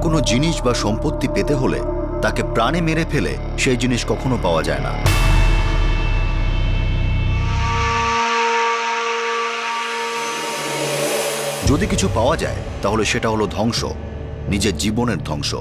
কোনো জিনিস বা সম্পত্তি পেতে হলে তাকে প্রাণে মেরে ফেলে সেই জিনিস কখনো পাওয়া যায় না। যদি কিছু পাওয়া যায় তাহলে সেটা হলো ধ্বংস, নিজের জীবনের ধ্বংস।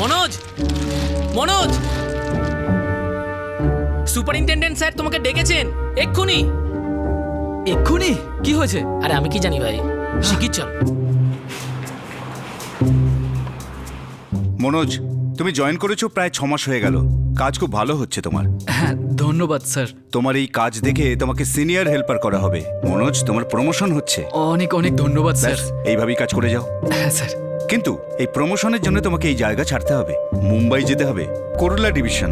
মনোজ, মনোজ, সুপারিনটেনডেন্ট স্যার তোমাকে ডেকেছেন এক্ষুনি। এক্ষুনি? কি হয়েছে? আরে আমি কি জানি ভাই, শিগগির চল। মনোজ, তুমি জয়েন করেছো প্রায় 6 মাস হয়ে গেল। কাজ খুব ভালো হচ্ছে তোমার। হ্যাঁ, ধন্যবাদ স্যার। তোমার এই কাজ দেখে তোমাকে সিনিয়র হেল্পার করা হবে। মনোজ, তোমার প্রমোশন হচ্ছে। অনেক অনেক ধন্যবাদ স্যার। এইভাবেই কাজ করে যাও। হ্যাঁ স্যার। কিন্তু এই প্রমোশনের জন্য তোমাকে এই জায়গা ছাড়তে হবে, মুম্বাই যেতে হবে, করলা ডিভিশন।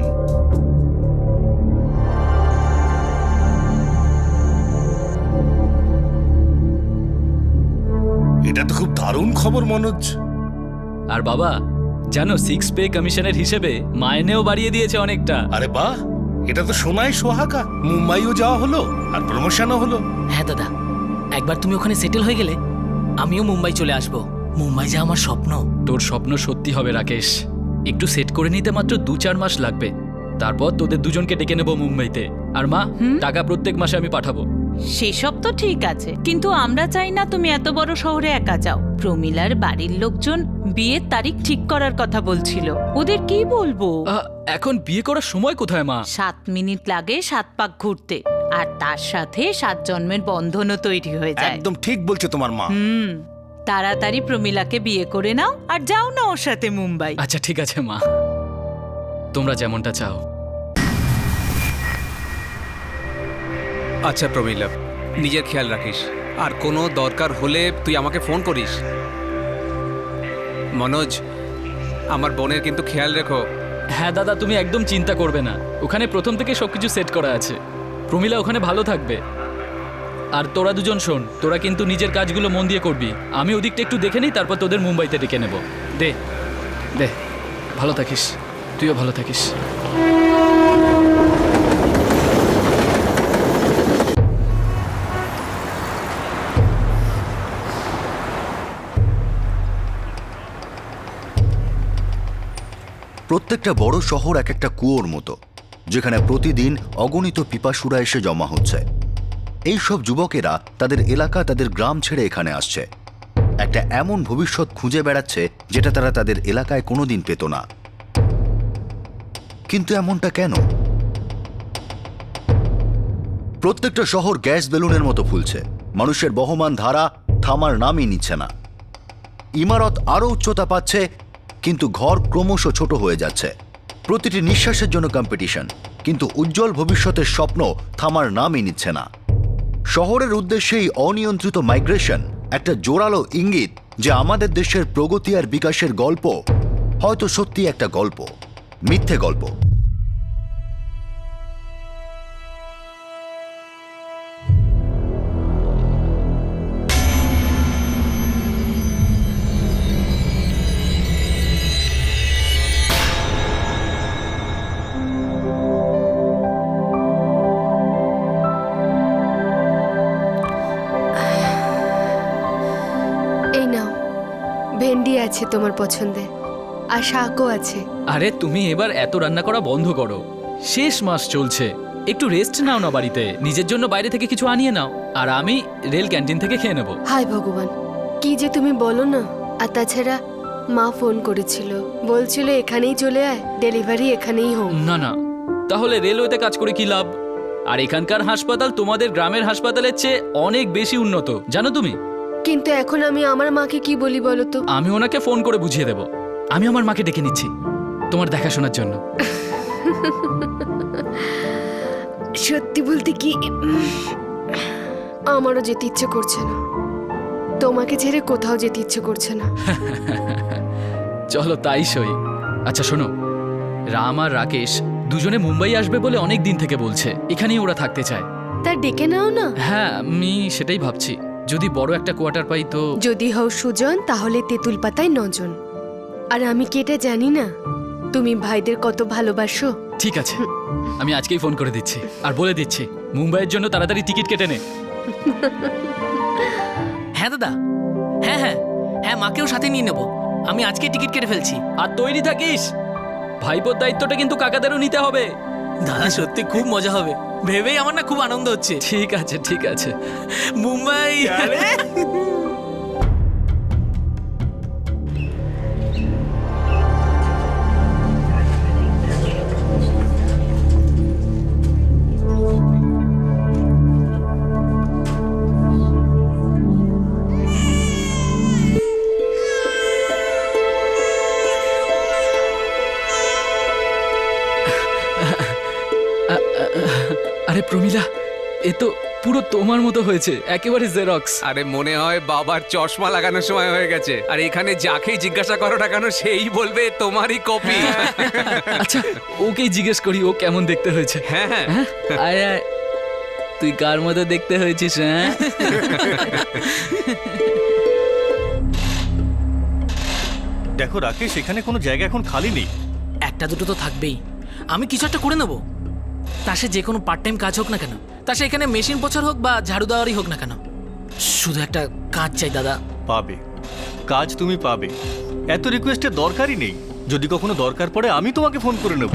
এটা তো খুব দারুণ খবর মনোজ। আর বাবা জানো, 6 পে কমিশনের হিসেবে মাইনেও বাড়িয়ে দিয়েছে অনেকটা। আরে বাহ, এটা তো সোনায় সোহাগা। মুম্বাইও যাওয়া হলো আর প্রমোশনও হলো। হ্যাঁ দাদা, একবার তুমি ওখানে সেটেল হয়ে গেলে আমিও মুম্বাই চলে আসবো। মুম্বাই যাওয়া আমার স্বপ্ন। তোর স্বপ্ন সত্যি হবে রাকেশ। একটু সেট করে নিতে মাত্র 2-4 মাস লাগবে। তারপর তোদের দুজনকে ডেকে নেবো মুম্বাইতে। আর মা, টাকা প্রত্যেক মাসে আমি পাঠাবো। সেসব তো ঠিক আছে, কিন্তু আমরা চাই না তুমি এত বড় শহরে একা যাও। প্রমিলার বাড়ির লোকজন বিয়ের তারিখ ঠিক করার কথা বলছিল। ওদের কি বলবো? এখন বিয়ে করার সময় কোথায় মা? 7 মিনিট লাগে 7 পাক ঘুরতে, আর তার সাথে 7 জন্মের বন্ধনও তৈরি হয়ে যায়। একদম ঠিক বলছে তোমার মা। তাড়াতাড়ি প্রমিলাকে বিয়ে করে নাও আর যাও না ওর সাথে মুম্বাই। আচ্ছা ঠিক আছে মা, তোমরা যেমনটা চাও। আচ্ছা প্রমিলা, নিজের খেয়াল রাখিস, আর কোনো দরকার হলে তুই আমাকে ফোন করিস। মনোজ, আমার বোনের কিন্তু খেয়াল রেখো। হ্যাঁ দাদা, তুমি একদম চিন্তা করবে না। ওখানে প্রথম থেকে সবকিছু সেট করা আছে। প্রমিলা ওখানে ভালো থাকবে। আর তোরা দুজন শোন, তোরা কিন্তু নিজের কাজগুলো মন দিয়ে করবি। আমি ওদিকটা একটু দেখে নিই, তারপর তোদের মুম্বাইতে ডেকে নেব। দে দে, ভালো থাকিস, তুইও ভালো থাকিস। প্রত্যেকটা বড় শহর এক একটা কুয়োর মতো, যেখানে প্রতিদিন অগণিত পিপাসুরা এসে জমা হচ্ছে। এই সব যুবকেরা তাদের এলাকা, তাদের গ্রাম ছেড়ে এখানে আসছে। একটা এমন ভবিষ্যৎ খুঁজে বেড়াচ্ছে যেটা তারা তাদের এলাকায় কোনোদিন পেত না। কিন্তু এমনটা কেন? প্রত্যেকটা শহর গ্যাস বেলুনের মতো ফুলছে। মানুষের বহমান ধারা থামার নামই নিচ্ছে না। ইমারত আরো উচ্চতা পাচ্ছে, কিন্তু ঘর ক্রমশ ছোট হয়ে যাচ্ছে। প্রতিটি নিঃশ্বাসের জন্য কম্পিটিশন, কিন্তু উজ্জ্বল ভবিষ্যতের স্বপ্ন থামার নামই নিচ্ছে না। শহরের উদ্দেশ্যেই অনিয়ন্ত্রিত মাইগ্রেশন একটা জোরালো ইঙ্গিত যে আমাদের দেশের প্রগতি আর বিকাশের গল্প হয়তো সত্যি একটা গল্প, মিথ্যে গল্প। ভেন্ডি আছে তোমার পছন্দের, আর শাকও আছে। আরে তুমি এবার এত রান্না করা বন্ধ করো। শেষ মাস চলছে, একটু রেস্ট নাও না বাড়িতে। নিজের জন্য বাইরে থেকে কিছু আনিয়ে নাও, আর আমি রেল ক্যান্টিন থেকে খেয়ে নেব। হায় ভগবান, কি যে তুমি বলো না। আর তাছাড়া মা ফোন করেছিল, বলছিল এখানেই চলে আয়, ডেলিভারি এখানেই হোক। না না, তাহলে রেলওয়েতে কাজ করে কি লাভ? আর এখানকার হাসপাতাল তোমাদের গ্রামের হাসপাতালের চেয়ে অনেক বেশি উন্নত, জানো তুমি? কিন্তু এখন আমি আমার মাকে কি বলি বলো তো? আমি ওনাকে ফোন করে বুঝিয়ে দেব। আমি আমার মাকে ডেকে নিচ্ছি তোমার দেখাশোনার জন্য। সত্যি বলতে কি, আমারও যেতে ইচ্ছে করছে না। তোমাকে ছেড়ে কোথাও যেতে ইচ্ছে করছে না। চলো তাই সই। আচ্ছা শোনো, রাম আর রাকেশ দুজনে মুম্বাই আসবে বলে অনেক দিন থেকে বলছে। এখানেই ওরা থাকতে চায়। ডাক্তার ডেকে নাও না। হ্যাঁ, আমি সেটাই ভাবছি। যদি বড় একটা কোয়ার্টার পাই তো। যদি হও সুজন তাহলে তেঁতুল পাতায় 9 জন। আর আমি কি এটা জানি না তুমি ভাইদের কত ভালোবাসো? ঠিক আছে, আমি আজকেই ফোন করে দিচ্ছি আর বলে দিচ্ছি মুম্বাইয়ের জন্য তাড়াতাড়ি টিকিট কেটে নে। হ্যাঁ দাদা, হ্যাঁ হ্যাঁ হ্যাঁ, মাকেও সাথে নিয়ে নেব। আমি আজকে টিকিট কেটে ফেলছি। আর তৈরি থাকিস, ভাইপোর দায়িত্বটা কিন্তু কাকাদেরও নিতে হবে। দাদা সত্যি খুব মজা হবে, ভেবেই আমার না খুব আনন্দ হচ্ছে। ঠিক আছে ঠিক আছে। মুম্বাই আরে প্রমিলা, এ তো পুরো তোমার মতো হয়েছে, একেবারে জেরক্স। আরে মনে হয় বাবার চশমা লাগানোর সময় হয়ে গেছে। আর এখানে যাকেই জিজ্ঞাসা করো না কেন সেই বলবে তোমারই কপি। আচ্ছা, ওকেই জিজ্ঞেস করি ও কেমন দেখতে হয়েছে। হ্যাঁ হ্যাঁ, আয় আয়, তুই কার মতো দেখতে হয়েছিস? হ্যাঁ, দেখো রাকেশ, এখানে কোনো জায়গা এখন খালি নেই। একটা দুটো তো থাকবেই, আমি কিছু একটা করে নেব। তা সে যে কোনো পার্ট টাইম কাজ হোক না কেন, তা সে এখানে মেশিন পোছার হোক বা ঝাড়ু দেওয়ারই হোক না কেন, শুধু একটা কাজ চাই দাদা। পাবে, কাজ তুমি পাবে। এত রিকোয়েস্টের দরকারই নেই। যদি কখনো দরকার পড়ে আমি তোমাকে ফোন করে নেব।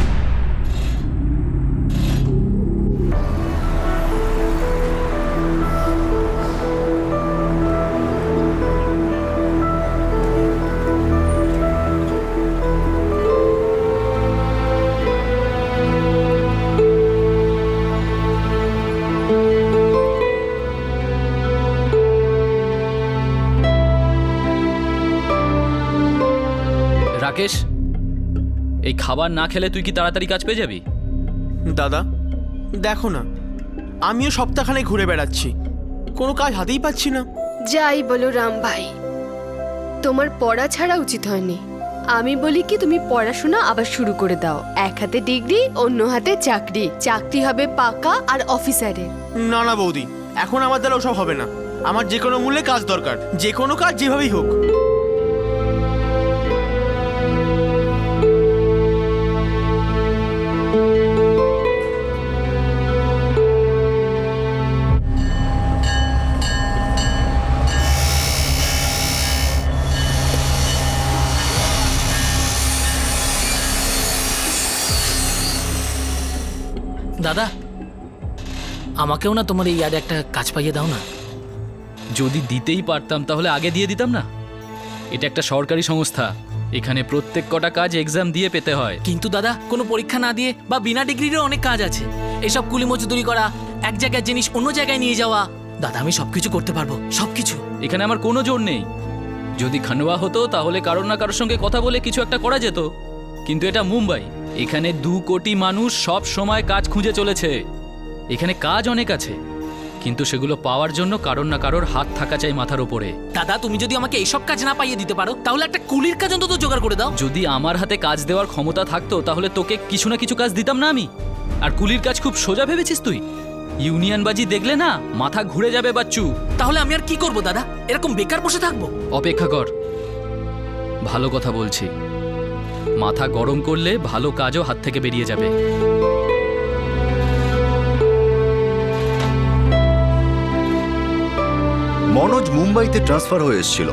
রাকেশ, এই খাবার না খেলে তুই কি তাড়াতাড়ি কাজ পেয়ে যাবি? দাদা দেখো না, আমিও সপ্তাহখানে ঘুরে বেড়াচ্ছি, কোনো কাজ হাতেই পাচ্ছি না। যাই বলো রাম ভাই, তোমার পড়া ছাড়া উচিত হয়নি। আমি বলি কি তুমি পড়াশোনা আবার শুরু করে দাও। এক হাতে ডিগ্রি, অন্য হাতে চাকরি। চাকরি হবে পাকা আর অফিসারের। না না বৌদি, এখন আমার দ্বারা ওসব হবে না। আমার যে কোনো মূল্যে কাজ দরকার, যে কোনো কাজ যেভাবেই হোক। দাদা, আমাকেও না তোমার এই ইয়ার্ডে একটা কাজ পাইয়ে দাও না। যদি দিতেই পারতাম তাহলে আগে দিয়ে দিতাম না? এটা একটা সরকারি সংস্থা, এখানে প্রত্যেক কটা কাজ এক্সাম দিয়ে পেতে হয়। কিন্তু দাদা, কোনো পরীক্ষা না দিয়ে বা বিনা ডিগ্রিরও অনেক কাজ আছে। এসব কুলি মজদুরি করা, এক জায়গায় জিনিস অন্য জায়গায় নিয়ে যাওয়া। দাদা, আমি সবকিছু করতে পারবো, সবকিছু। এখানে আমার কোনো জোর নেই। যদি খানওয়া হতো তাহলে কারোর না কারোর সঙ্গে কথা বলে কিছু একটা করা যেত, কিন্তু এটা মুম্বাই। এখানে 2 কোটি মানুষ সব সময় কাজ খুঁজে চলেছে। এখানে কাজ অনেক আছে, কিন্তু সেগুলো পাওয়ার জন্য কারোর না কারোর হাত থাকা চাই মাথার উপরে। দাদা, তুমি যদি আমাকে এইসব কাজ না পাইয়ে দিতে পারো, তাহলে একটা কুলির কাজ অন্তত জোগাড় করে দাও। যদি আমার হাতে কাজ দেওয়ার ক্ষমতা থাকতো তাহলে তোকে কিছু না কিছু কাজ দিতাম না আমি? আর কুলির কাজ খুব সোজা ভেবেছিস তুই? ইউনিয়নবাজি দেখলে না মাথা ঘুরে যাবে বাচ্চু। তাহলে আমি আর কি করব দাদা? এরকম বেকার বসে থাকবো? অপেক্ষা কর, ভালো কথা বলছি। মাথা গরম করলে ভালো কাজও হাত থেকে বেরিয়ে যাবে। মনোজ মুম্বাইতে ট্রান্সফার হয়ে এসেছিল।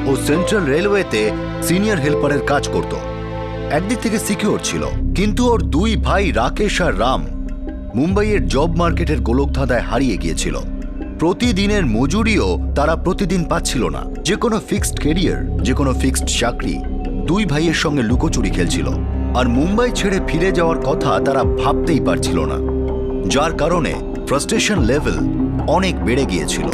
ও সেন্ট্রাল রেলওয়েতে সিনিয়র হেল্পারের কাজ করত। একদিক থেকে সিকিউর ছিল, কিন্তু ওর 2 ভাই রাকেশ আর রাম মুম্বাইয়ের জব মার্কেটের গোলকধাঁধায় হারিয়ে গিয়েছিল। প্রতিদিনের মজুরিও তারা প্রতিদিন পাচ্ছিল না। যে কোনো ফিক্সড ক্যারিয়ার, যে কোনো ফিক্সড চাকরি 2 ভাইয়ের সঙ্গে লুকোচুরি খেলছিল। আর মুম্বাই ছেড়ে ফিরে যাওয়ার কথা তারা ভাবতেই পারছিল না, যার কারণে ফ্রাস্ট্রেশন লেভেল অনেক বেড়ে গিয়েছিল।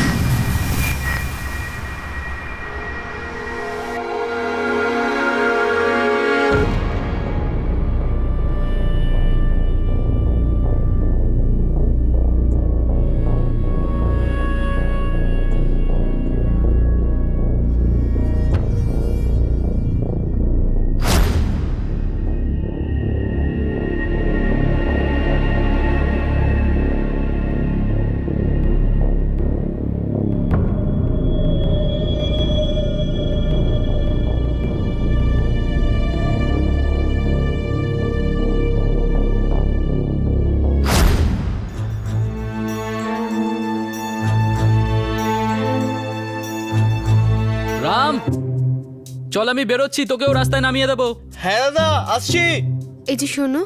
চল আমি বেরোচ্ছি, তোকেও রাস্তায় নামিয়ে দেবো। হ্যাঁ দাদা, আসছি। এই যে শোনো,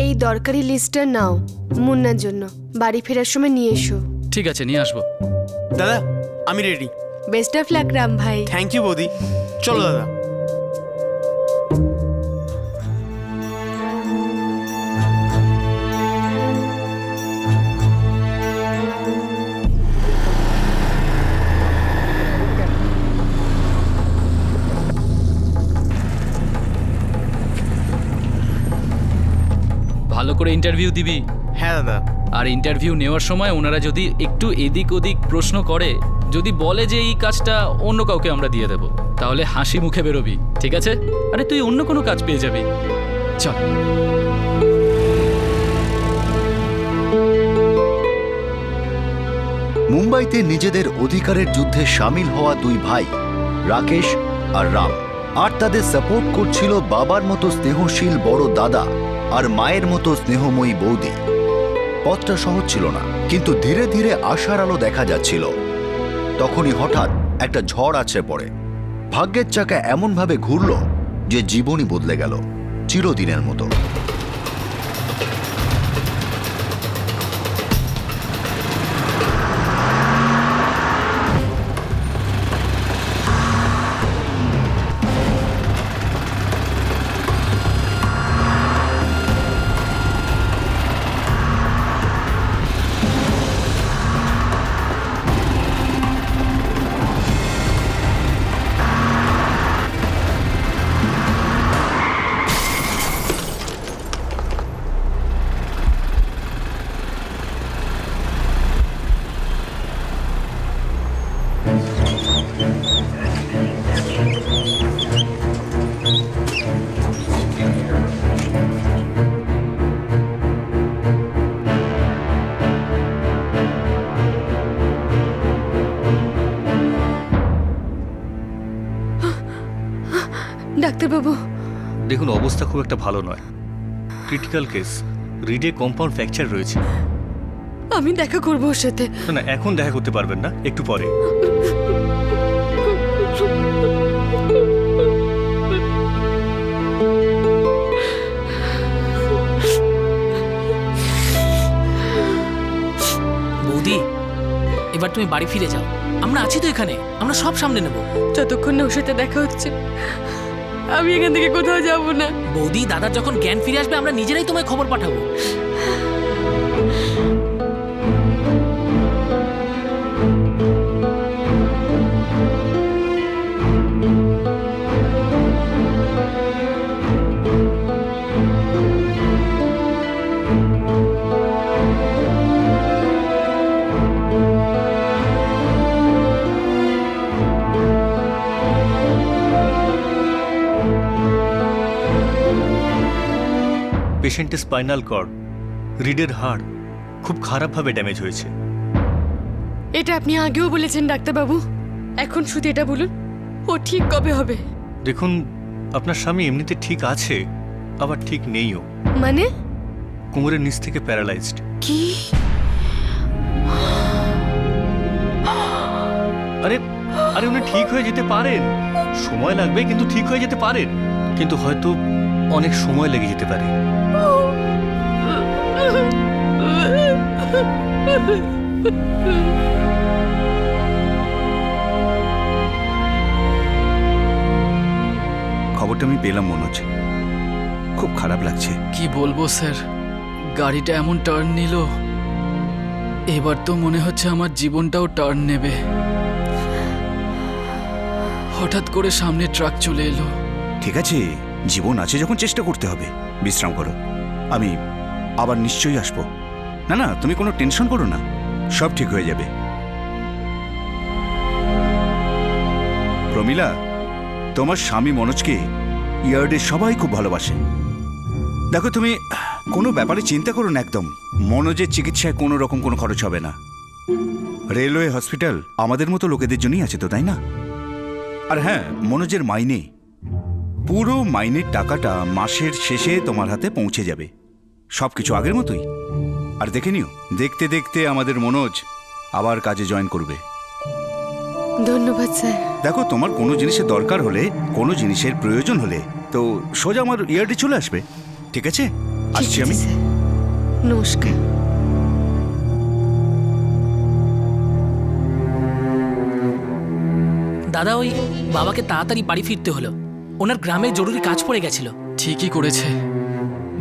এই দরকারি লিস্টটা নাও মুন্নার জন্য, বাড়ি ফেরার সময় নিয়ে এসো। ঠিক আছে, নিয়ে আসবো। দাদা আমি ready. Best of luck Ram ভাই। থ্যাংক ইউ বৌদি। চলো দাদা। ভালো করে ইন্টারভিউ দিবি। হ্যাঁ দাদা। আর ইন্টারভিউ নেওয়ার সময় ওনারা যদি একটু এদিক ওদিক প্রশ্ন করে, যদি বলে যে এই কাজটা অন্য কাউকে আমরা দিয়ে দেব, তাহলে হাসি মুখে বেরোবি, ঠিক আছে? আরে তুই অন্য কোনো কাজ পেয়ে যাবি। চল। মুম্বাইতে নিজেদের অধিকারের যুদ্ধে সামিল হওয়া দুই ভাই রাকেশ আর রাম, আর তাদের সাপোর্ট করছিল বাবার মতো স্নেহশীল বড় দাদা আর মায়ের মতো স্নেহময়ী বৌদি। পথটা সহজ ছিল না, কিন্তু ধীরে ধীরে আশার আলো দেখা যাচ্ছিল। তখনই হঠাৎ একটা ঝড় আছড়ে পড়ে। ভাগ্যের চাকা এমনভাবে ঘুরল যে জীবনই বদলে গেল চিরদিনের মতো। ডাক্তারবাবু, দেখুন, অবস্থা খুব একটা ভালো নয়, ক্রিটিক্যাল কেস। রিডে কম্পাউন্ড ফ্র্যাকচার রয়েছে। আমি দেখা করবো ওর সাথে। না না, এখন দেখা করতে পারবেন না, একটু পরে। বৌদি, এবার তুমি বাড়ি ফিরে যাও, আমরা আছি তো এখানে, আমরা সব সামনে নেব। যতক্ষণ না ওর সাথে দেখা হচ্ছে আমি এখান থেকে কোথাও যাব না। বৌদি, দাদার যখন জ্ঞান ফিরে আসবে আমরা নিজেরাই তোমায় খবর পাঠাবো। পেশেন্টের স্পাইনাল কর্ড, রিডের হাড় খুব খারাপভাবে ড্যামেজ হয়েছে। এটা আপনি আগেও বলেছেন ডাক্তারবাবু, এখন শুধু এটা বলুন ও ঠিক কবে হবে? দেখুন, আপনার স্বামী এমনিতে ঠিক আছে, আবার ঠিক নেইও। মানে? কোমরের নিচ থেকে প্যারালাইজড। কি? আরে আরে উনি ঠিক হয়ে যেতে পারেন, সময় লাগবে কিন্তু ঠিক হয়ে যেতে পারেন, কিন্তু হয়তো অনেক সময় লেগে যেতে পারে। খবরটা আমি পেলাম মনোজ, খুব খারাপ লাগছে। কি বলবো স্যার, গাড়িটা এমন টার্ন নিল, এবার তো মনে হচ্ছে আমার জীবনটাও টার্ন নেবে। হঠাৎ করে সামনে ট্রাক চলে এলো। ঠিক আছে, জীবন আছে যখন চেষ্টা করতে হবে। বিশ্রাম করো, আমি আবার নিশ্চয়ই আসবো। না না, তুমি কোনো টেনশন করো না, সব ঠিক হয়ে যাবে। প্রমিলা, তোমার স্বামী মনোজকে ইয়ার্ডে সবাই খুব ভালোবাসে। দেখো, তুমি কোনো ব্যাপারে চিন্তা করো না একদম। মনোজের চিকিৎসায় কোনো রকম কোনো খরচ হবে না। রেলওয়ে হসপিটাল আমাদের মতো লোকেদের জন্যই আছে তো, তাই না? আর হ্যাঁ, মনোজের মাইনে, পুরো মাইনের টাকাটা মাসের শেষে তোমার হাতে পৌঁছে যাবে, সবকিছু আগের মতোই। আর দেখে নিও, দেখতে দেখতে আমাদের মনোজ আবার কাজে জয়েন করবে। ধন্যবাদ স্যার। দেখো, তোমার কোনো জিনিসের দরকার হলে, কোনো জিনিসের প্রয়োজন হলে তো সোজা আমার ইয়ার্ডে চলে আসবে, ঠিক আছে? ঠিক আসছি আছে আমি। স্যার, নমস্কার। দাদা ওই বাবাকে তাড়াতাড়ি বাড়ি ফিরতে হলো, ওনার গ্রামে জরুরি কাজ পড়ে গেছিল। ঠিকই করেছে।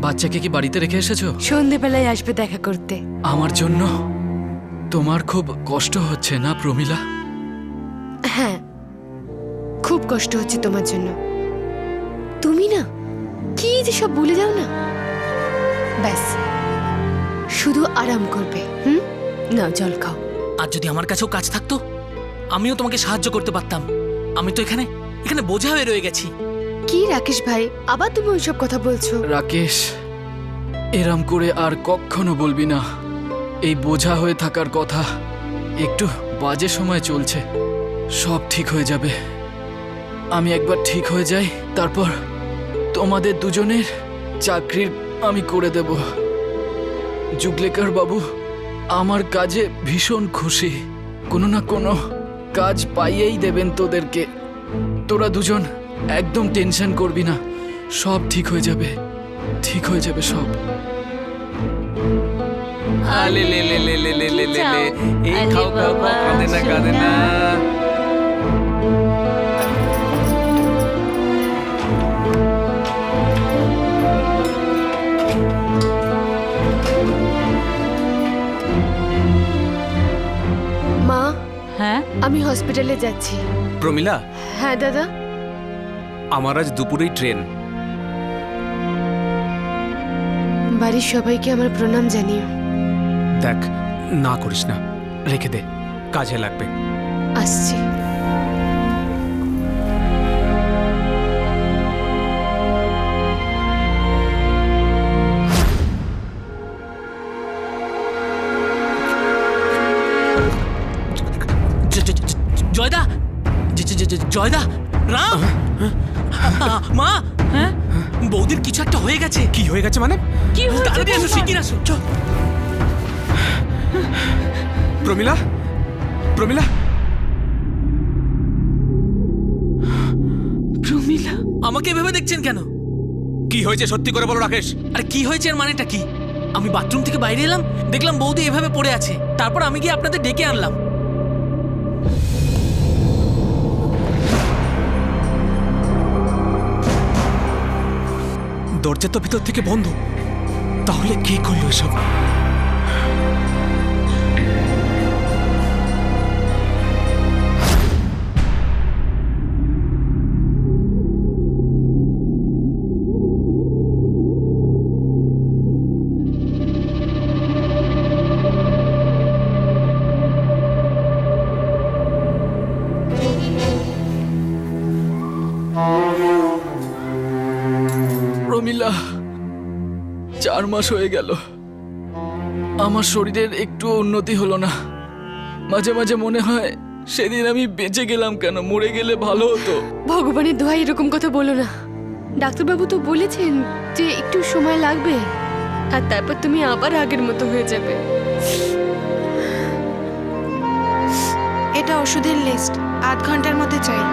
বাচ্চাকে কি বাড়িতে রেখে এসেছো? সন্ধেবেলায় আসবে দেখা করতে। আমার জন্য তোমার খুব কষ্ট হচ্ছে না প্রমীলা? হ্যাঁ, খুব কষ্ট হচ্ছে তোমার জন্য। তুমি না কি যে সব ভুলে যাও না, ব্যাস শুধু আরাম করবে। নাও জল খাও। আর যদি আমার কাছেও কাজ থাকতো, আমিও তোমাকে সাহায্য করতে পারতাম। আমি তো এখানে এখানে বোঝা হয়ে রয়ে গেছি। কি রাকেশ ভাই, আবার তুমি ওইসব কথা বলছো? রাকেশ, এরম করে আর কখনো বলবি না। এই বোঝা হয়ে থাকার কথা একটু বাজে সময় চলছে, সব ঠিক হয়ে যাবে। আমি একবার ঠিক হয়ে যাই, তারপর তোমাদের দুজনের চাকরির আমি করে দেব। জুগলেকার বাবু আমার কাজে ভীষণ খুশি, কোনো না কোনো কাজ পাইয়েই দেবেন তোদেরকে। তোরা দুজন একদম টেনশন করবি না, সব ঠিক হয়ে যাবে, ঠিক হয়ে যাবে সব। আলে লে লে লে লে লে লে লে লে, এই খাও খাও খাও, কাঁদে না কাঁদে না। মা, হ্যাঁ, আমি হসপিটালে যাচ্ছি। প্রমীলা, হ্যাঁ দাদা। আমার আজ দুপুরেই ট্রেন। বাড়ির সবাইকে আমার প্রণাম জানিও। দেখ, না করিস না, রেখে দে, কাজে লাগবে। আসছি। জয়দা, জয়দা, রাম, মা, হ্যাঁ, বৌদির কিছু একটা হয়ে গেছে। কি হয়ে গেছে মানে? কি হয়েছে? তাড়াতাড়ি আসো, শিগগির আসো। প্রমীলা, প্রমীলা, প্রমীলা, আমাকে এভাবে দেখছেন কেন? কি হয়েছে সত্যি করে বলো রাকেশ। আরে কি হয়েছে এর মানেটা কি? আমি বাথরুম থেকে বাইরে এলাম, দেখলাম বৌদি এভাবে পড়ে আছে, তারপর আমি গিয়ে আপনাদের ডেকে আনলাম। দরজা তো ভিতর থেকে বন্ধ, তাহলে কে করলো এসব? প্রমীলা, 4 মাস হয়ে গেল, আমার শরীরের একটু উন্নতি হলো না। মাঝে মাঝে মনে হয় সেদিন আমি বেঁচে গেলাম কেন, মরে গেলে ভালো হতো। ভগবানের দোহাই এরকম কথা বলো না। ডাক্তারবাবু তো বলেছেন যে একটু সময় লাগবে, আর তারপর তুমি আবার আগের মতো হয়ে যাবে। এটা ওষুধের লিস্ট, 8 ঘন্টার মধ্যে চাই।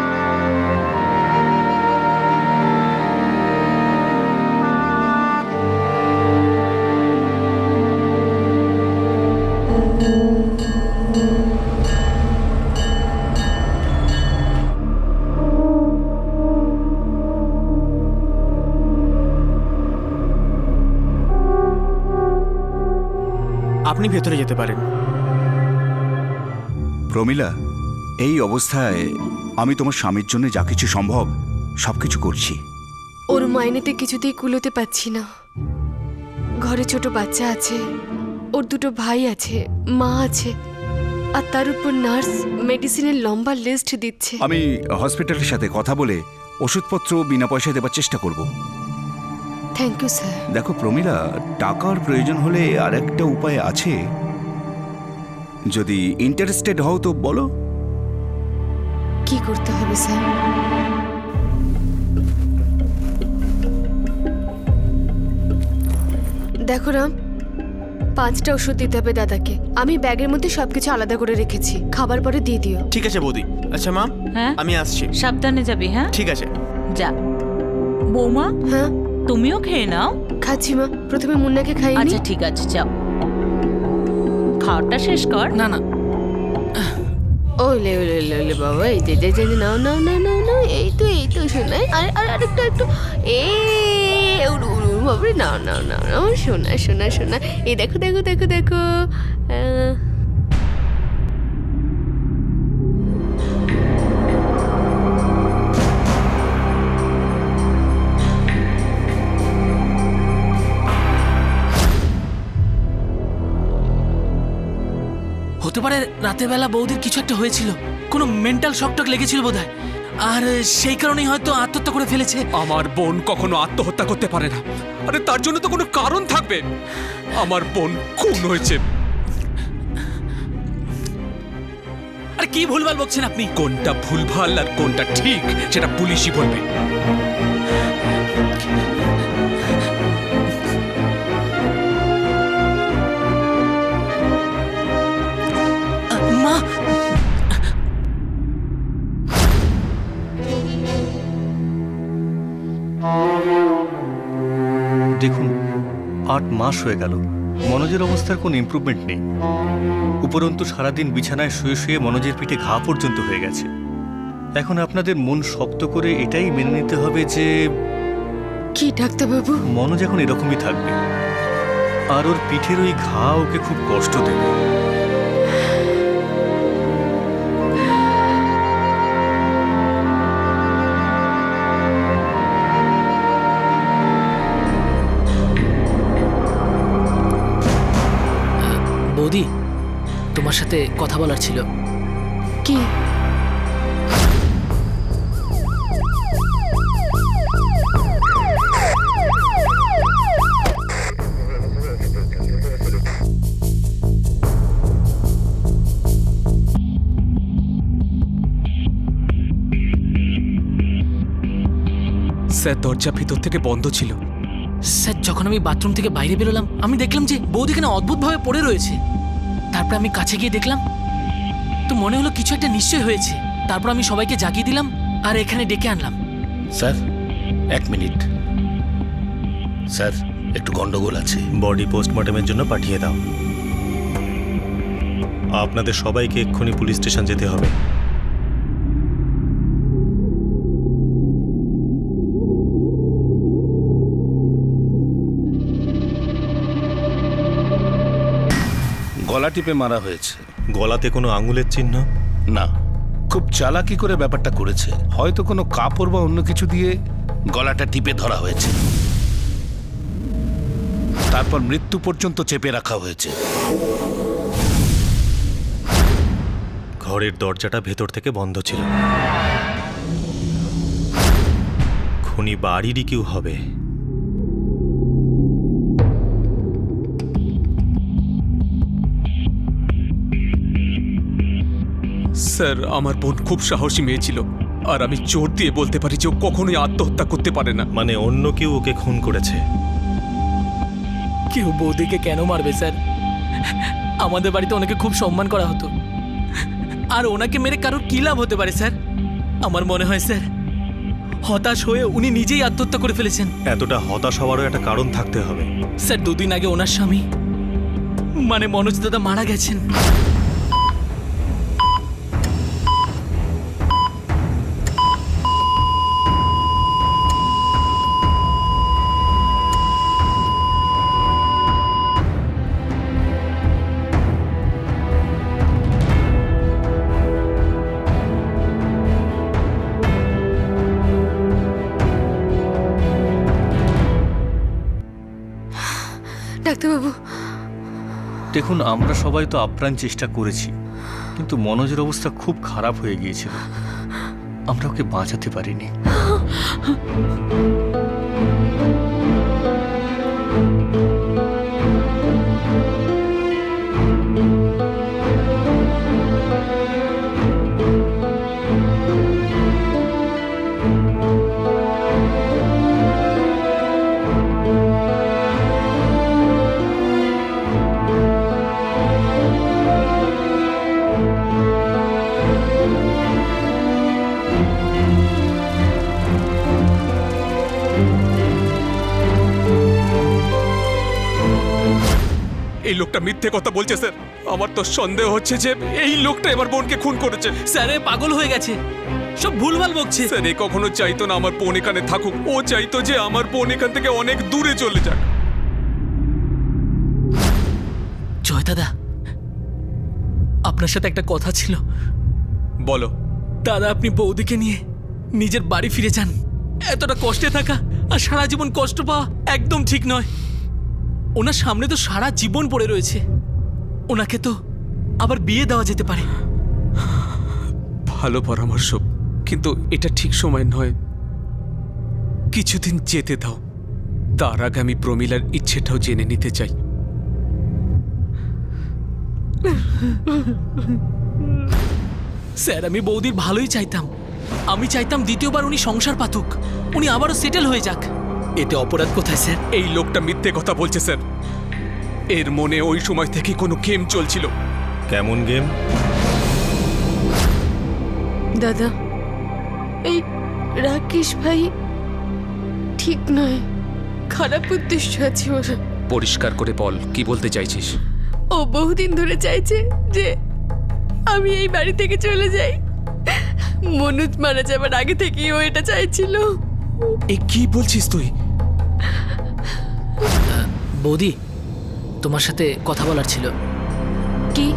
আপনি ভেতরে যেতে পারেন। প্রমীলা, এই অবস্থায় আমি তোমার স্বামীর জন্য যা কিছু সম্ভব সবকিছু করছি। ওর মাইনেতে কিছুতেই কুলোতে পাচ্ছি না। ঘরে ছোট বাচ্চা আছে, ওর 2 ভাই আছে, মা আছে, আর তার উপর নার্স মেডিসিনের লম্বা লিস্ট দিচ্ছে। আমি হসপিটালের সাথে কথা বলে ওষুধপত্র বিনা পয়সায় দেবার চেষ্টা করব। Thank you sir. দেখো প্রমীলা, টাকার প্রয়োজন হলে আর একটা উপায় আছে। যদি ইন্টারেস্টেড হও তো বলো। কি করতে হবে স্যার? দেখো রাম, 5টা ওষুধ দিতে হবে দাদাকে। আমি ব্যাগের মধ্যে সবকিছু আলাদা করে রেখেছি, খাবার পরে দিয়ে দিও। ঠিক আছে বৌদি। আচ্ছা মা, হ্যাঁ আমি আসছি। সাবধানে যাবি, হ্যাঁ? ঠিক আছে। যা। বৌমা, হ্যাঁ তুমিও খেয়ে নাও। খাচ্ছি মা, প্রথমে মুন্নাকে খাইয়ে নি। আচ্ছা ঠিক আছে, যাও, খাওয়াটা শেষ কর। না না, ওলে ওলে ওলে ওলে বাবা, এই যে যে যে নাও নাও নাও নাও নাও, এই তো শোনাই। আরেকটু একটু, উড়ু উড়ু বাবরে, নাও নাও নাও নাও, শোনা শোনা শোনা। এই দেখো দেখো দেখো দেখো। হতে পারে রাতের বেলা বৌদির কিছু একটা হয়েছিল, কোনো মেন্টাল শকটক লেগেছিল বোধহয়, আর সেই কারণেই হয়তো আত্মহত্যা করে ফেলেছে। আমার বোন কখনো আত্মহত্যা করতে পারে না। আরে তার জন্য তো কোনো কারণ থাকবে। আমার বোন খুন হয়েছে। আর কি ভুলভাল বকছেন আপনি? কোনটা ভুলভাল আর কোনটা ঠিক সেটা পুলিশই বলবে। মা, দেখুন, 8 মাস হয়ে গেল, মনোজের অবস্থার কোনো ইমপ্রুভমেন্ট নেই। উপরন্তু সারাদিন বিছানায় শুয়ে শুয়ে মনোজের পিঠে ঘা পর্যন্ত হয়ে গেছে। এখন আপনাদের মন শক্ত করে এটাই মেনে নিতে হবে যে কি ডাক্তারবাবু? মনোজ এখন এরকমই থাকবে, আর ওর পিঠের ওই ঘা ওকে খুব কষ্ট দেবে। বৌদি, তোমার সাথে কথা বলার ছিল। কি? স্যার, দরজা ভিতর থেকে বন্ধ ছিল। স্যার, যখন আমি বাথরুম থেকে বাইরে বেরোলাম, আমি দেখলাম যে বৌদি এখানে অদ্ভুতভাবে পড়ে রয়েছে। তারপর আমি কাছে গিয়ে দেখলাম, তো মনে হলো কিছু একটা নিশ্চয় হয়েছে। তারপর আমি সবাইকে জাগিয়ে দিলাম আর এখানে ডেকে আনলাম। Sir 1 minute. স্যার, একটু গন্ডগোল আছে। বডি পোস্টমর্টমের জন্য পাঠিয়ে দাও। আপনাদের সবাইকে এক্ষুনি পুলিশ স্টেশন যেতে হবে। গলা টিপে মারা হয়েছে। গলাতে কোনো আঙুলের চিহ্ন? না, খুব চালাকি করে ব্যাপারটা করেছে। হয়তো কোনো কাপড় বা অন্য কিছু দিয়ে গলাটা টিপে ধরা হয়েছে, তারপর মৃত্যু পর্যন্ত চেপে রাখা হয়েছে। ঘরের দরজাটা ভেতর থেকে বন্ধ ছিল। খুনি বাড়িরই কেউ হবে। স্যার, আমার বোন খুব সাহসী মেয়ে ছিল, আর আমি জোর দিয়ে বলতে পারি যে ও কখনোই আত্মহত্যা করতে পারে না। মানে অন্য কেউ ওকে খুন করেছে? কেউ বৌদিকে কেন মারবে স্যার? আমাদের বাড়িতে ওনাকে খুব সম্মান করা হতো, আর ওনাকে মেরে কারোর কি লাভ হতে পারে স্যার? আমার মনে হয় স্যার, হতাশ হয়ে উনি নিজেই আত্মহত্যা করে ফেলেছেন। এতটা হতাশ হওয়ারও একটা কারণ থাকতে হবে। স্যার, 2 দিন আগে ওনার স্বামী মানে মনোজ দাদা মারা গেছেন। ডাক্তারবাবু, দেখুন, আমরা সবাই তো আপ্রাণ চেষ্টা করেছি, কিন্তু মনোজের অবস্থা খুব খারাপ হয়ে গিয়েছিল। আমরা ওকে বাঁচাতে পারিনি। এই লোকটা মিথ্যে কথা বলছে স্যার। আমার তো সন্দেহ হচ্ছে যে এই লোকটা আমার বোনকে খুন করেছে। স্যার এ পাগল হয়ে গেছে, সব ভুলভাল বকছে। স্যার এ কখনো চাইতো না আমার বোন এখানে থাকুক, ও চাইতো যে আমার বোন এখান থেকে অনেক দূরে চলে যাক। জয় দাদা, আপনার সাথে একটা কথা ছিল। বলো। দাদা, আপনি বৌদিকে নিয়ে নিজের বাড়ি ফিরে যান। এতটা কষ্টে থাকা আর সারা জীবন কষ্ট পাওয়া একদম ঠিক নয়। ওনার সামনে তো সারা জীবন পড়ে রয়েছে, ওনাকে তো আবার বিয়ে দেওয়া যেতে পারে। ভালো পরামর্শ, কিন্তু এটা ঠিক সময় নয়। কিছুদিন যেতে দাও, তার আগে আমি প্রমিলার ইচ্ছেটাও জেনে নিতে চাই। স্যার, আমি বৌদির ভালোই চাইতাম। আমি চাইতাম দ্বিতীয়বার উনি সংসার পাতুক, উনি আবারও সেটেল হয়ে যাক। এতে অপরাধ কোথায় স্যার? এই লোকটা মিথ্যে কথা বলছে স্যার। এর মনে ওই সময় থেকে কোনো গেম চলছিল। কেমন গেম? দাদা, এই রাকেশ ভাই ঠিক নয়, খারাপ উদ্দেশ্য আছে ওর। পরিষ্কার করে বল, কি বলতে চাইছিস? ও বহুদিন ধরে চাইছে যে আমি এই বাড়ি থেকে চলে যাই। মনোজ মারা যাবার আগে থেকেই ও এটা চাইছিল। এ কি বলছিস তুই? বৌদি, তোমার সাথে কথা বলার ছিল। কি?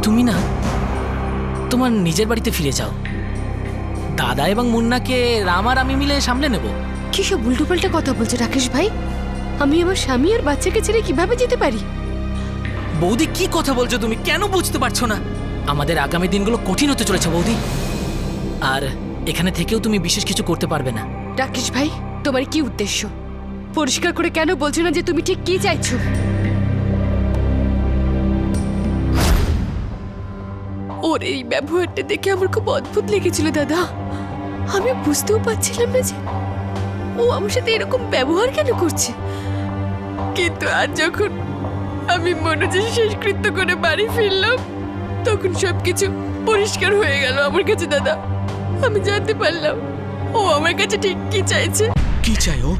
তুমি না তোমার নিজের বাড়িতে ফিরে যাও। দাদা এবং মুন্নাকে রাম আর আমি মিলে সামলে নেব। কি সব উল্টোপাল্টা কথা বলছে রাকেশ ভাই? আমি আমার স্বামী আর বাচ্চাকে ছেড়ে কিভাবে যেতে পারি? বৌদি, কি কথা বলছো তুমি? কেন বুঝতে পারছো না? আমাদের আগামী দিনগুলো কঠিন হতে চলেছে বৌদি, আর এখানে থেকেও তুমি বিশেষ কিছু করতে পারবে না। রাকেশ ভাই, তোমার কি উদ্দেশ্য? পরিষ্কার করে কেন বলছো না যে তুমি ঠিক কি চাইছো? ওর এই ব্যবহারটা দেখে আমার খুব অদ্ভুত লেগেছিল দাদা। আমি বুঝতেও পারছিলাম না যে ও আমার সাথে এরকম ব্যবহার কেন করছে। কিন্তু আজ যখন আমি মনোজের শেষকৃত্য করে বাড়ি ফিরলাম, তখন সবকিছু পরিষ্কার হয়ে গেল আমার কাছে দাদা। আমি জানতে পারলাম ও আমার কাছে ঠিক কি চাইছে। কি চাই ও?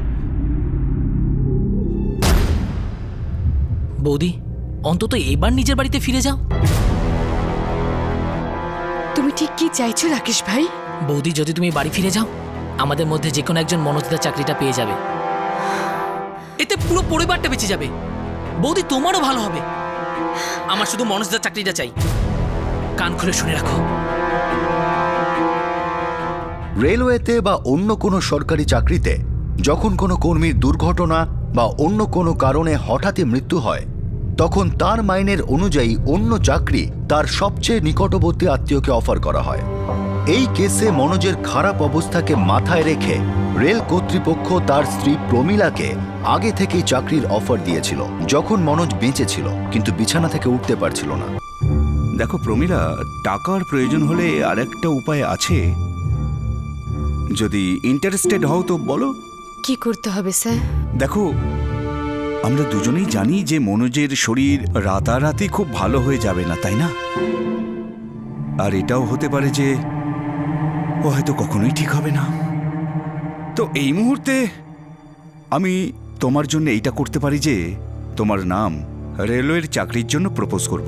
বৌদি, অন্তত এবার নিজের বাড়িতে ফিরে যাও। তুমি ঠিক কি চাইছো রাকেশ ভাই? বৌদি, যদি তুমি বাড়ি ফিরে যাও, আমাদের মধ্যে যে কোনো একজন মনোজদার চাকরিটা পেয়ে যাবে। এতে পুরো পরিবারটা বেঁচে যাবে। বৌদি, তোমারও ভালো হবে। আমার শুধু মনোজদার চাকরিটা চাই। কান খুলে শুনে রাখো। রেলওয়েতে বা অন্য কোনো সরকারি চাকরিতে যখন কোনো কর্মীর দুর্ঘটনা বা অন্য কোনো কারণে হঠাৎই মৃত্যু হয়, তখন তার মাইনের অনুযায়ী অন্য চাকরি তার সবচেয়ে নিকটবর্তী আত্মীয়কে অফার করা হয়। এই কেসে মনোজের খারাপ অবস্থাকে মাথায় রেখে রেল কর্তৃপক্ষ তার স্ত্রী প্রমিলাকে আগে থেকেই চাকরির অফার দিয়েছিল, যখন মনোজ বেঁচে ছিল কিন্তু বিছানা থেকে উঠতে পারছিল না। দেখো প্রমিলা, টাকার প্রয়োজন হলে আরেকটা উপায় আছে। যদি ইন্টারেস্টেড হও তো বলো। কি করতে হবে স্যার? দেখো, আমরা দুজনেই জানি যে মনোজের শরীর রাতারাতি খুব ভালো হয়ে যাবে না, তাই না? আর এটাও হতে পারে যে ও হয়তো কখনোই ঠিক হবে না। তো এই মুহূর্তে আমি তোমার জন্য এইটা করতে পারি যে তোমার নাম রেলওয়ের চাকরির জন্য প্রপোজ করব।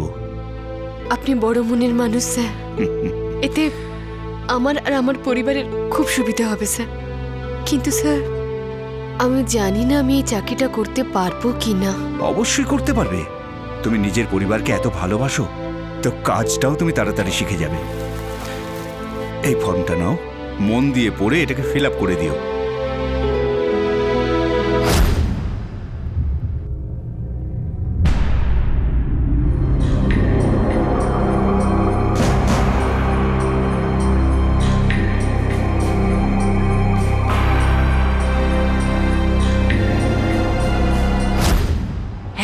আপনি বড় মনের মানুষ স্যার। এতে আমার আর আমার পরিবারের খুব সুবিধা হবে স্যার। কিন্তু স্যার, আমি জানি না আমি এই চাকরিটা করতে পারবো কি না। অবশ্যই করতে পারবে। তুমি নিজের পরিবারকে এত ভালোবাসো, তো কাজটাও তুমি তাড়াতাড়ি শিখে যাবে। এই ফর্মটা নাও, মন দিয়ে পড়ে এটাকে ফিল আপ করে দিও।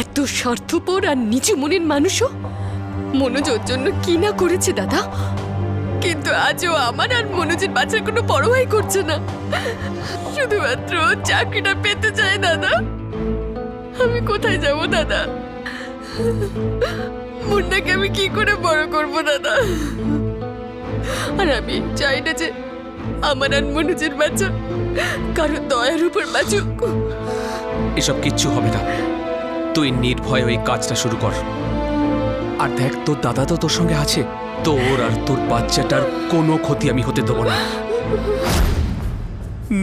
এত স্বার্থপর আর নিচু মনের মানুষও মনোজের জন্য কি না করেছে দাদা। কিন্তু আজও আমার আর মনোজের বাচ্চার কোনো পরোয়াই করছে না। শুধুমাত্র চাকরিটা পেতে চায় দাদা। আমি কোথায় যাব দাদা? মুন্নাকে আমি কি করে বড় করব দাদা? আর আমি চাই না যে আমার আর মনোজের বাচ্চা কারো দয়ার উপর বাঁচুক। এসব কিচ্ছু হবে না। তুই নির্ভয় ওই কাজটা শুরু কর। আর দেখ, তোর দাদা তো তোর সঙ্গে আছে, তোর আর তোর বাচ্চাটার কোনো ক্ষতি আমি হতে দেবো না।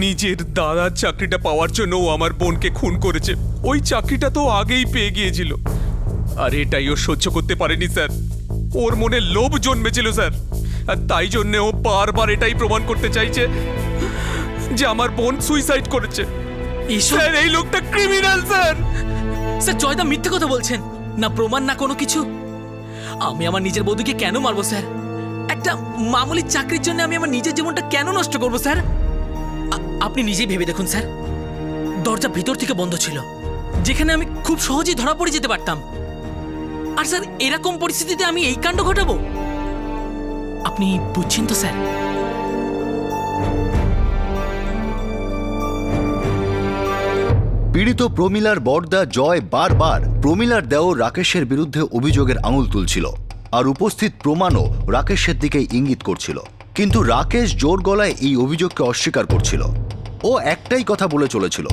নিজের দাদার চাকরিটা পাওয়ার জন্য ও আমার বোনকে খুন করেছে। ওই চাকরিটা তো আগেই পেয়ে গিয়েছিল, আর এটাই ও সহ্য করতে পারেনি স্যার। ওর মনে লোভ জন্মেছিল স্যার, আর তাই জন্য ও বারবার এটাই প্রমাণ করতে চাইছে যে আমার বোন সুইসাইড করেছে। স্যার, এই লোকটা ক্রিমিনাল স্যার। স্যার, জয়দা মিথ্যে কথা বলছেন, না প্রমাণ না কোনো কিছু। আমি আমার নিজের বৌদিকে কেন মারবো স্যার? একটা মামুলি চাকরির জন্য আমি আমার নিজের জীবনটা কেন নষ্ট করবো স্যার? আপনি নিজেই ভেবে দেখুন স্যার, দরজা ভিতর থেকে বন্ধ ছিল, যেখানে আমি খুব সহজেই ধরা পড়ে যেতে পারতাম। আর স্যার, এরকম পরিস্থিতিতে আমি এই কাণ্ড ঘটাবো? আপনি বুঝছেন তো স্যার? পীড়িত প্রমিলার বড়দা জয় বারবার প্রমিলার দেওর রাকেশের বিরুদ্ধে অভিযোগের আঙুল তুলছিল, আর উপস্থিত প্রমাণও রাকেশের দিকেই ইঙ্গিত করছিল। কিন্তু রাকেশ জোর গলায় এই অভিযোগকে অস্বীকার করছিল। ও একটাই কথা বলে চলেছিল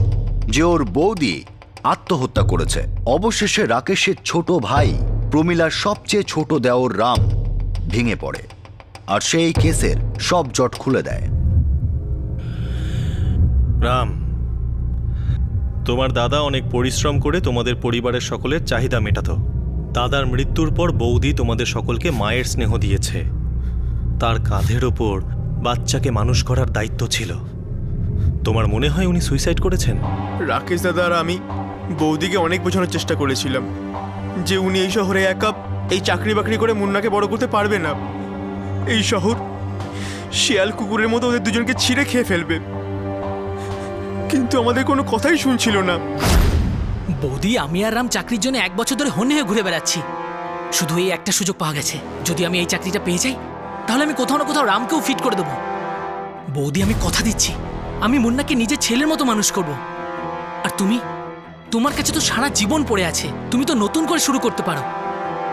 যে ওর বৌদি আত্মহত্যা করেছে। অবশেষে রাকেশের ছোট ভাই প্রমিলার সবচেয়ে ছোট দেওর রাম ভেঙে পড়ে, আর সেই কেসের সব জট খুলে দেয়। রাম, তোমার দাদা অনেক পরিশ্রম করে তোমাদের পরিবারের সকলের চাহিদা মেটাতো। দাদার মৃত্যুর পর বৌদি তোমাদের সকলকে মায়ের স্নেহ দিয়েছে। তার কাঁধের ওপর বাচ্চাকে মানুষ করার দায়িত্ব ছিল। তোমার মনে হয় উনি সুইসাইড করেছেন? রাকেশ দাদা আর আমি বৌদিকে অনেক বোঝানোর চেষ্টা করেছিলাম যে উনি এই শহরে একা এই চাকরি বাকরি করে মুন্নাকে বড় করতে পারবে না। এই শহর শিয়াল কুকুরের মতো ওদের দুজনকে ছিঁড়ে খেয়ে ফেলবে, কিন্তু আমাদের কোনো কথাই শুনছিল না। বৌদি, আমি আর রাম চাকরির জন্য 1 বছর ধরে হন্যে হয়ে ঘুরে বেড়াচ্ছি। শুধু এই একটা সুযোগ পাওয়া গেছে, যদি আমি এই চাকরিটা পেয়ে যাই তাহলে আমি কোথাও না কোথাও রামকেও ফিট করে দেবো। বৌদি, আমি কথা দিচ্ছি, আমি মুন্নাকে নিজের ছেলের মতো মানুষ করব। আর তুমি, তোমার কাছে তো সারা জীবন পড়ে আছে, তুমি তো নতুন করে শুরু করতে পারো।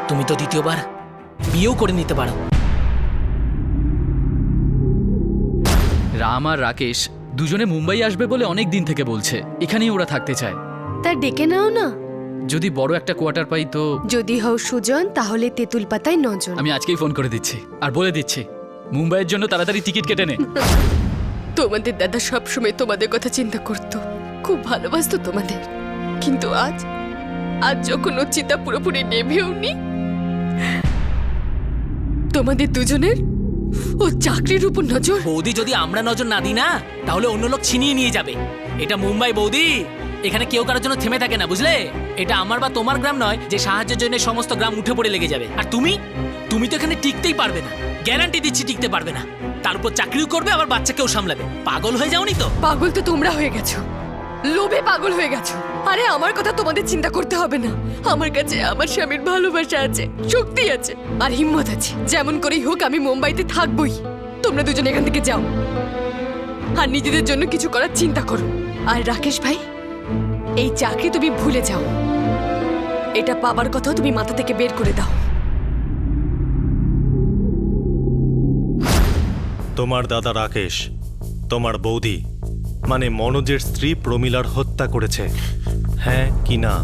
তুমি তো দ্বিতীয়বার বিয়েও করে নিতে পারো। রাম আর রাকেশ দুজনে মুম্বাই আসবে বলে অনেক দিন থেকে বলছে, এখানেই ওরা থাকতে চায়। তা ডেকে নাও না। যদি বড় একটা কোয়ার্টার পাই তো। যদি হও সুজন, তাহলে তেঁতুল পাতায় 9 জন। আমি আজকেই ফোন করে দিচ্ছি আর বলে দিচ্ছি মুম্বাইয়ের জন্য তাড়াতাড়ি টিকিট কেটে নে। তোমাদের দাদা সবসময় তোমাদের কথা চিন্তা করত, খুব ভালোবাসতো তোমাদের, কিন্তু আজ যখন ওর চিন্তা পুরোপুরি নেভেওনি, তোমাদের দুজনের ও চাকরির উপর নজর। বৌদি, যদি আমরা নজর না দিই না তাহলে অন্য লোক ছিনিয়ে নিয়ে যাবে। এটা মুম্বাই বৌদি, এখানে কেউ কারোর জন্য থেমে থাকে না, বুঝলে? এটা আমার বা তোমার গ্রাম নয় যে সাহায্যের জন্য সমস্ত গ্রাম উঠে পড়ে লেগে যাবে। আর তুমি তো এখানে টিকতেই পারবে না, গ্যারান্টি দিচ্ছি টিকতে পারবে না। তার উপর চাকরিও করবে, আবার বাচ্চাকেও সামলাবে। পাগল হয়ে যাওনি তো? পাগল তো তোমরা হয়ে গেছো, লোভে পাগল হয়ে গেছো। আরে আমার কথা তোমাদের চিন্তা করতে হবে না, আমার কাছে আমার স্বামীর ভালোবাসা আছে, শক্তি আছে, আর হিম্মত আছে। যেমন করেই হোক আমি মুম্বাইতে থাকবই। তোমরা দুজন এখান থেকে যাও আর নিজেদের জন্য কিছু করার চিন্তা করো। আর রাকেশ ভাই, এই চাকরি তুমি ভুলে যাও, এটা পাবার কথাও তুমি মাথা থেকে বের করে দাও। তোমার দাদা রাকেশ তোমার বৌদি মানে মনোজের স্ত্রী প্রমিলার হত্যা করেছে, হ্যাঁ কি না?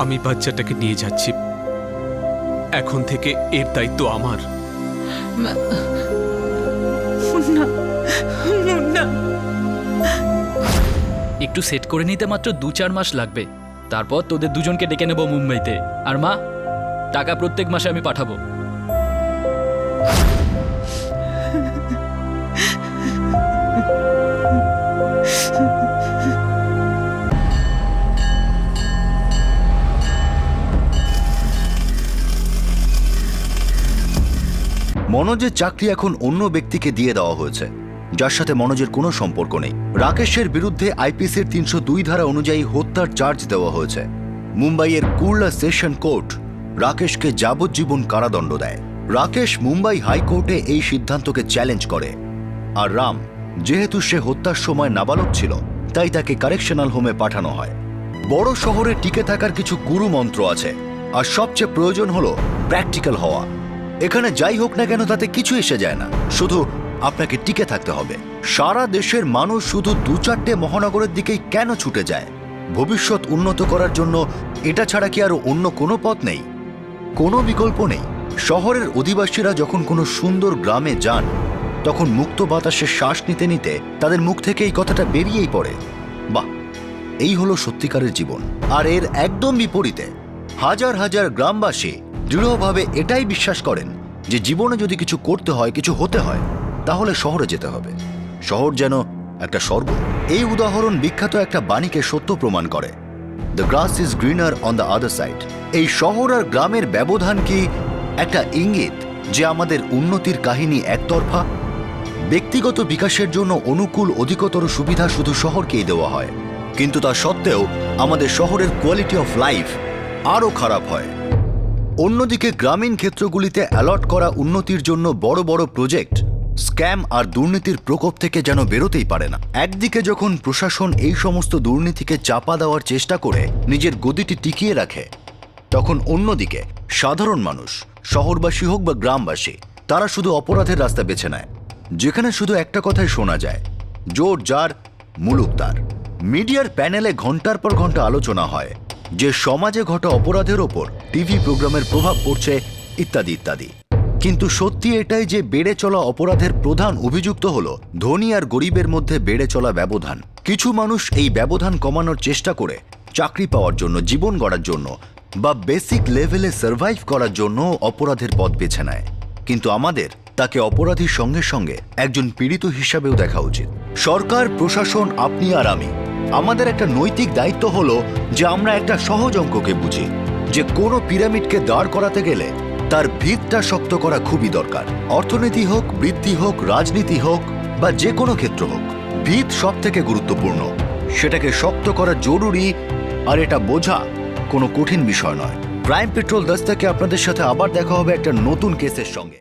আমি বাচ্চাটাকে নিয়ে যাচ্ছি। এখন থেকে এর দায়িত্ব আমার। মুন্না, মুন্না। একটু সেট করে নিতে মাত্র 2-4 মাস লাগবে। তারপর তোদের দুজনকে ডেকে নেব মুম্বাইতে। আর মা, টাকা প্রত্যেক মাসে আমি পাঠাবো। মনোজের চাকরি এখন অন্য ব্যক্তিকে দিয়ে দেওয়া হয়েছে, যার সাথে মনোজের কোনো সম্পর্ক নেই। রাকেশের বিরুদ্ধে আইপিসির 302 ধারা অনুযায়ী হত্যার চার্জ দেওয়া হয়েছে। মুম্বাইয়ের কুর্লা সেশন কোর্ট রাকেশকে যাবজ্জীবন কারাদণ্ড দেয়। রাকেশ মুম্বাই হাইকোর্টে এই সিদ্ধান্তকে চ্যালেঞ্জ করে। আর রাম, যেহেতু সে হত্যার সময় নাবালক ছিল, তাই তাকে কারেকশনাল হোমে পাঠানো হয়। বড় শহরে টিকে থাকার কিছু গুরু মন্ত্র আছে, আর সবচেয়ে প্রয়োজন হলো প্র্যাকটিক্যাল হওয়া। এখানে যাই হোক না কেন তাতে কিছু এসে যায় না, শুধু আপনাকে টিকে থাকতে হবে। সারা দেশের মানুষ শুধু 2-4টে মহানগরের দিকেই কেন ছুটে যায়? ভবিষ্যৎ উন্নত করার জন্য এটা ছাড়া কি আরো অন্য কোনো পথ নেই? কোনো বিকল্প নেই। শহরের অধিবাসীরা যখন কোনো সুন্দর গ্রামে যান, তখন মুক্ত বাতাসে শ্বাস নিতে নিতে তাদের মুখ থেকে এই কথাটা বেরিয়েই পড়ে, বাহ, এই হলো সত্যিকারের জীবন। আর এর একদম বিপরীতে হাজার হাজার গ্রামবাসী দৃঢ়ভাবে এটাই বিশ্বাস করেন যে জীবনে যদি কিছু করতে হয়, কিছু হতে হয়, তাহলে শহরে যেতে হবে। শহর যেন একটা স্বর্গ। এই উদাহরণ বিখ্যাত একটা বাণীকে সত্য প্রমাণ করে, the grass is greener on the other side. এই শহর আর গ্রামের ব্যবধান কি একটা ইঙ্গিত যে আমাদের উন্নতির কাহিনী একতরফা? ব্যক্তিগত বিকাশের জন্য অনুকূল অধিকতর সুবিধা শুধু শহরকেই দেওয়া হয়, কিন্তু তা সত্ত্বেও আমাদের শহরের কোয়ালিটি অফ লাইফ আরও খারাপ হয়। অন্যদিকে গ্রামীণ ক্ষেত্রগুলিতে অ্যালট করা উন্নতির জন্য বড় বড় প্রজেক্ট স্ক্যাম আর দুর্নীতির প্রকোপ থেকে যেন বেরোতেই পারে না। একদিকে যখন প্রশাসন এই সমস্ত দুর্নীতিকে চাপা দেওয়ার চেষ্টা করে নিজের গদিটি টিকিয়ে রাখে, তখন অন্যদিকে সাধারণ মানুষ, শহরবাসী হোক বা গ্রামবাসী, তারা শুধু অপরাধের রাস্তা বেছে নেয়, যেখানে শুধু একটা কথাই শোনা যায়, জোর যার মুলুক তার। মিডিয়ার প্যানেলে ঘন্টার পর ঘন্টা আলোচনা হয় যে সমাজে ঘটা অপরাধের ওপর টিভি প্রোগ্রামের প্রভাব পড়ছে, ইত্যাদি ইত্যাদি। কিন্তু সত্যি এটাই যে বেড়ে চলা অপরাধের প্রধান অভিযুক্ত হলো ধনী আর গরিবের মধ্যে বেড়ে চলা ব্যবধান। কিছু মানুষ এই ব্যবধান কমানোর চেষ্টা করে চাকরি পাওয়ার জন্য, জীবন গড়ার জন্য বা বেসিক লেভেলে সার্ভাইভ করার জন্য অপরাধের পথ বেছে নেয়। কিন্তু আমাদের তাকে অপরাধীর সঙ্গে সঙ্গে একজন পীড়িত হিসাবেও দেখা উচিত। সরকার, প্রশাসন, আপনি আর আমি, আমাদের একটা নৈতিক দায়িত্ব হলো যে আমরা একটা সহজ অঙ্ককে বুঝি যে কোনো পিরামিডকে দাঁড় করাতে গেলে তার ভিতটা শক্ত করা খুবই দরকার। অর্থনীতি হোক, বৃদ্ধি হোক, রাজনীতি হোক বা যে কোনো ক্ষেত্র হোক, ভিত সব থেকে গুরুত্বপূর্ণ। সেটাকে শক্ত করা জরুরি, আর এটা বোঝা কোনো কঠিন বিষয় নয়। ক্রাইম পেট্রোল 10 থেকে আপনাদের সাথে আবার দেখা হবে একটা নতুন কেসের সঙ্গে।